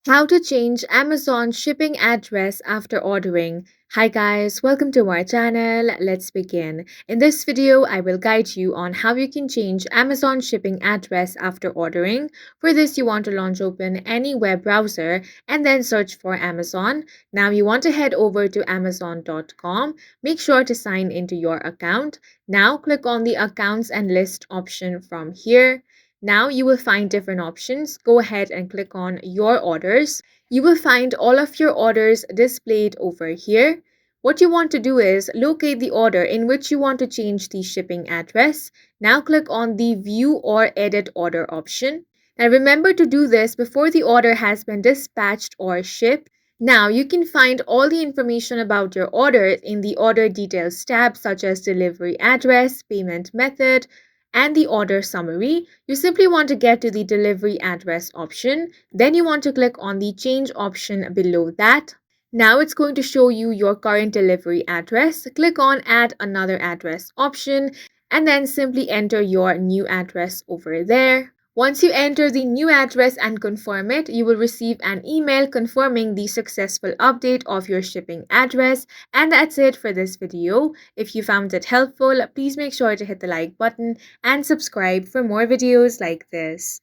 How to change Amazon shipping address after ordering. Hi guys, welcome to our channel. Let's begin. In this video, I will guide you on how you can change Amazon shipping address after ordering. For this, you want to launch open any web browser and then search for Amazon. Now you want to head over to amazon.com. Make sure to sign into your account. Now click on the accounts and list option from here. Now you will find different options. Go ahead and click on your orders. You will find all of your orders displayed over here. What you want to do is locate the order in which you want to change the shipping address. Now click on the view or edit order option. Now remember to do this before the order has been dispatched or shipped. Now you can find all the information about your order in the order details tab, such as delivery address, payment method, and the order summary. You simply want to get to the delivery address option. Then you want to click on the change option below that. Now it's going to show you your current delivery address. Click on add another address option and then simply enter your new address over there. Once you enter the new address and confirm it, you will receive an email confirming the successful update of your shipping address. And that's it for this video. If you found it helpful, please make sure to hit the like button and subscribe for more videos like this.